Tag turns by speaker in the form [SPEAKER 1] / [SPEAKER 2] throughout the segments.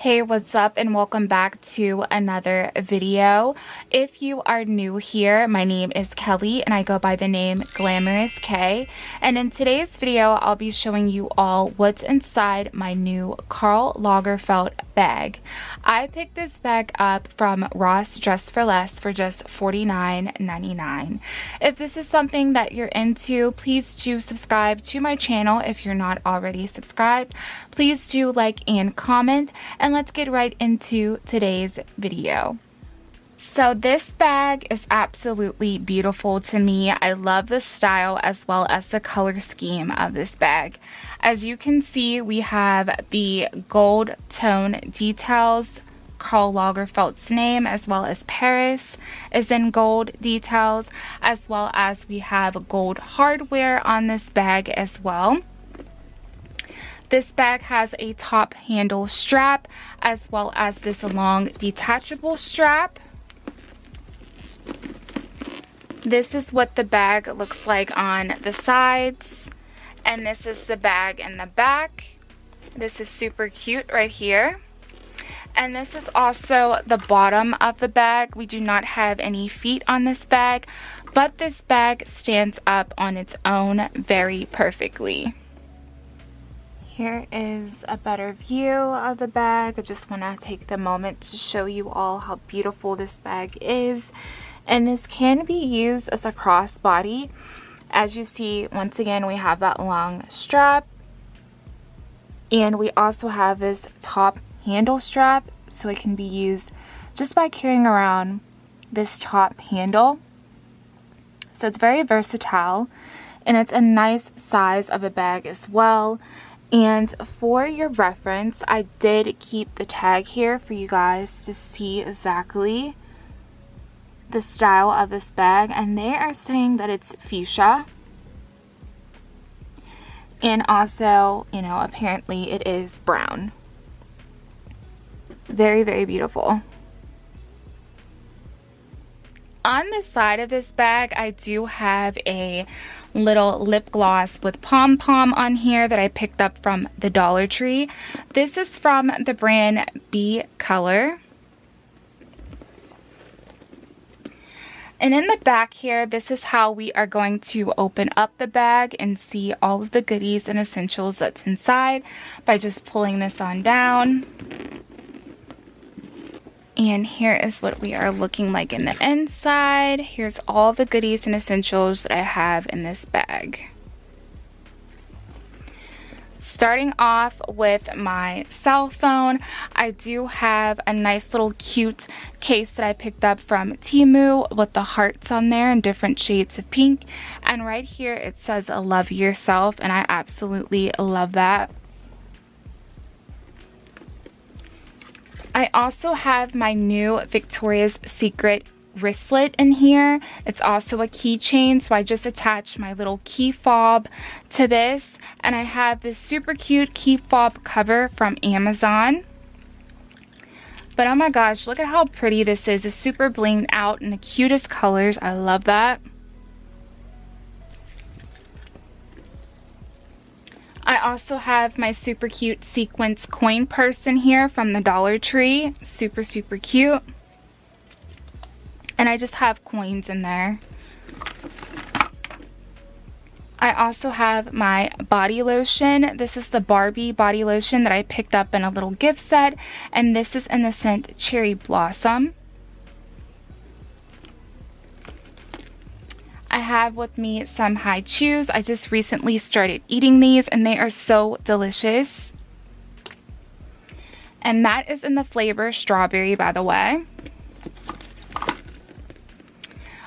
[SPEAKER 1] Hey, what's up, and welcome back to another video. If you are new here, my name is Kelly and I go by the name Glamorous K, and in today's video I'll be showing you all what's inside my new Karl Lagerfeld bag. I picked this bag up from Ross Dress for Less for just $49.99. If this is something that you're into, please do subscribe to my channel if you're not already subscribed. Please do like and comment, and let's get right into today's video. So this bag is absolutely beautiful to me. I love the style as well as the color scheme of this bag. As you can see, we have the gold tone details. Karl Lagerfeld's name as well as Paris is in gold details, as well as we have gold hardware on this bag as well. This bag has a top handle strap as well as this long detachable strap. This is what the bag looks like on the sides, and this is the bag in the back. This is super cute right here. And this is also the bottom of the bag. We do not have any feet on this bag, but this bag stands up on its own very perfectly. Here is a better view of the bag. I just want to take the moment to show you all how beautiful this bag is. And this can be used as a crossbody. As you see, once again, we have that long strap. And we also have this top handle strap, so it can be used just by carrying around this top handle. So it's very versatile, and it's a nice size of a bag as well. And for your reference, I did keep the tag here for you guys to see exactly the style of this bag, and they are saying that it's fuchsia, and also, you know, apparently it is brown. Very, very beautiful. On the side of this bag, I do have a little lip gloss with pom-pom on here that I picked up from the Dollar Tree. This is from the brand B Color. And in the back here, this is how we are going to open up the bag and see all of the goodies and essentials that's inside by just pulling this on down. And here is what we are looking like in the inside. Here's all the goodies and essentials that I have in this bag. Starting off with my cell phone, I do have a nice little cute case that I picked up from Temu with the hearts on there in different shades of pink. And right here it says love yourself, and I absolutely love that. I also have my new Victoria's Secret wristlet in here. It's also a keychain, so I just attached my little key fob to this, and I have this super cute key fob cover from Amazon. But oh my gosh, look at how pretty this is. It's super blinged out in the cutest colors. I love that. I also have my super cute sequins coin purse in here from the Dollar Tree. Super, super cute. And I just have coins in there. I also have my body lotion. This is the Barbie body lotion that I picked up in a little gift set. And this is in the scent Cherry Blossom. I have with me some high chews. I just recently started eating these, and they are so delicious. And that is in the flavor strawberry, by the way.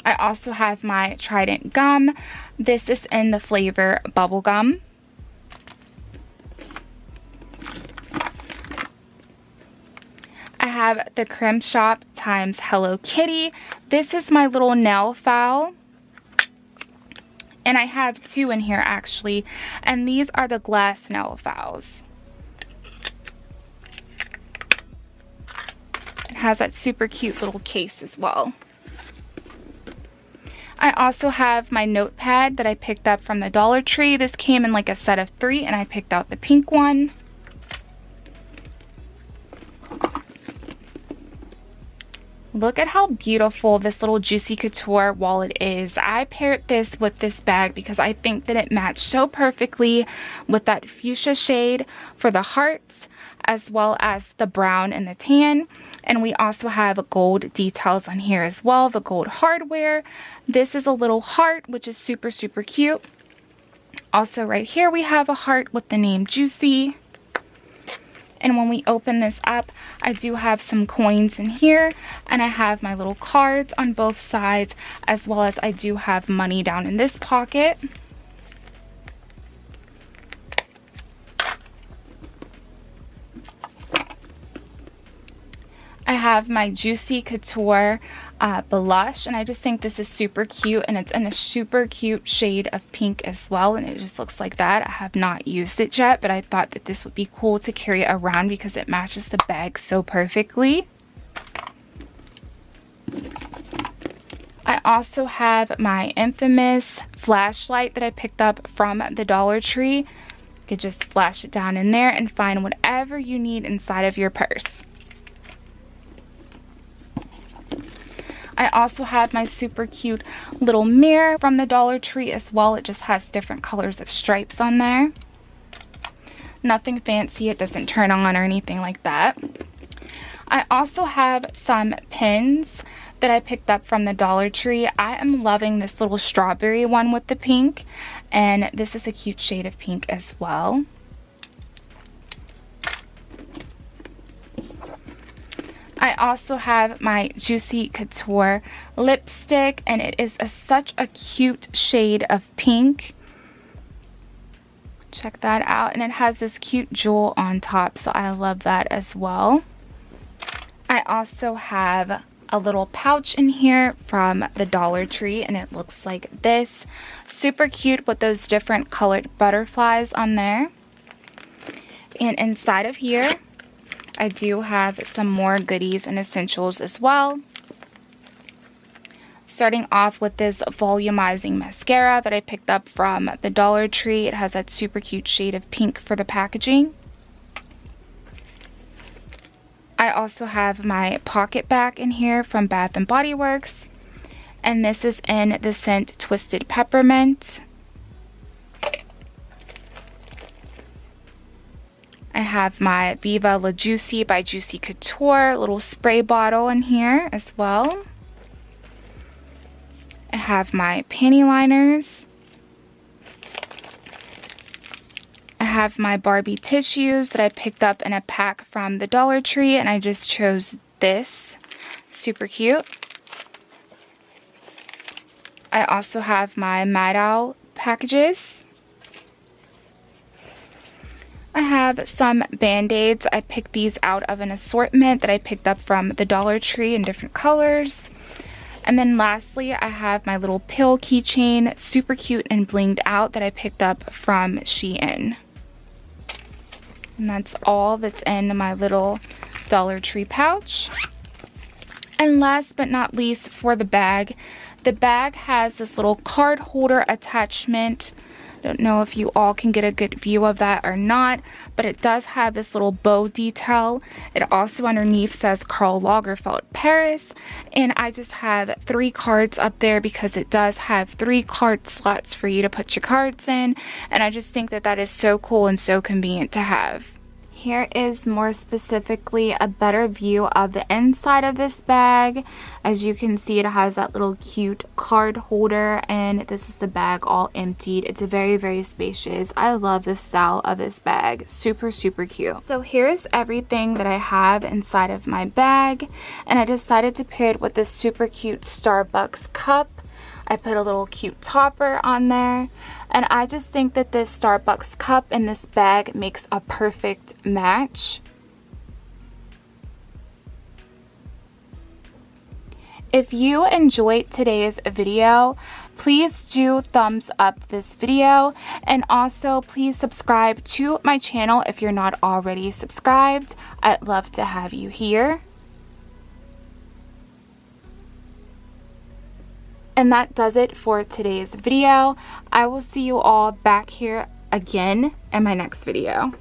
[SPEAKER 1] I also have my Trident gum. This is in the flavor bubblegum. I have the Creme Shop times Hello Kitty. This is my little nail file. And I have two in here actually, and these are the glass nail files. It has that super cute little case as well. I also have my notepad that I picked up from the Dollar Tree. This came in like a set of 3, and I picked out the pink one. Look at how beautiful this little Juicy Couture wallet is. I paired this with this bag because I think that it matched so perfectly with that fuchsia shade for the hearts, as well as the brown and the tan. And we also have gold details on here as well, the gold hardware. This is a little heart, which is super, super cute. Also right here we have a heart with the name Juicy. And when we open this up, I do have some coins in here, and I have my little cards on both sides, as well as I do have money down in this pocket. I have my Juicy Couture blush, and I just think this is super cute, and it's in a super cute shade of pink as well, and it just looks like that. I have not used it yet, but I thought that this would be cool to carry around because it matches the bag so perfectly. I also have my infamous flashlight that I picked up from the Dollar Tree. You could just flash it down in there and find whatever you need inside of your purse. I also have my super cute little mirror from the Dollar Tree as well. It just has different colors of stripes on there. Nothing fancy, it doesn't turn on or anything like that. I also have some pins that I picked up from the Dollar Tree. I am loving this little strawberry one with the pink, and this is a cute shade of pink as well. I also have my Juicy Couture lipstick, and it is such a cute shade of pink. Check that out, and it has this cute jewel on top, so I love that as well. I also have a little pouch in here from the Dollar Tree, and it looks like this. Super cute with those different colored butterflies on there. And inside of here, I do have some more goodies and essentials as well. Starting off with this volumizing mascara that I picked up from the Dollar Tree. It has that super cute shade of pink for the packaging. I also have my pocket back in here from Bath & Body Works. And this is in the scent Twisted Peppermint. I have my Viva La Juicy by Juicy Couture little spray bottle in here as well. I have my panty liners. I have my Barbie tissues that I picked up in a pack from the Dollar Tree, and I just chose this. Super cute. I also have my Mad Owl packages. I have some Band-Aids. I picked these out of an assortment that I picked up from the Dollar Tree in different colors. And then lastly, I have my little pill keychain, super cute and blinged out, that I picked up from Shein. And that's all that's in my little Dollar Tree pouch. And last but not least, for the bag has this little card holder attachment. Don't know if you all can get a good view of that or not, but it does have this little bow detail. It also underneath says Karl Lagerfeld Paris, and I just have 3 cards up there because it does have 3 card slots for you to put your cards in, and I just think that that is so cool and so convenient to have. Here is more specifically a better view of the inside of this bag. As you can see, it has that little cute card holder, and this is the bag all emptied. It's very, very spacious. I love the style of this bag. Super, super cute. So here's everything that I have inside of my bag, and I decided to pair it with this super cute Starbucks cup. I put a little cute topper on there, and I just think that this Starbucks cup and this bag makes a perfect match. If you enjoyed today's video, please do thumbs up this video, and also please subscribe to my channel if you're not already subscribed. I'd love to have you here. And that does it for today's video. I will see you all back here again in my next video.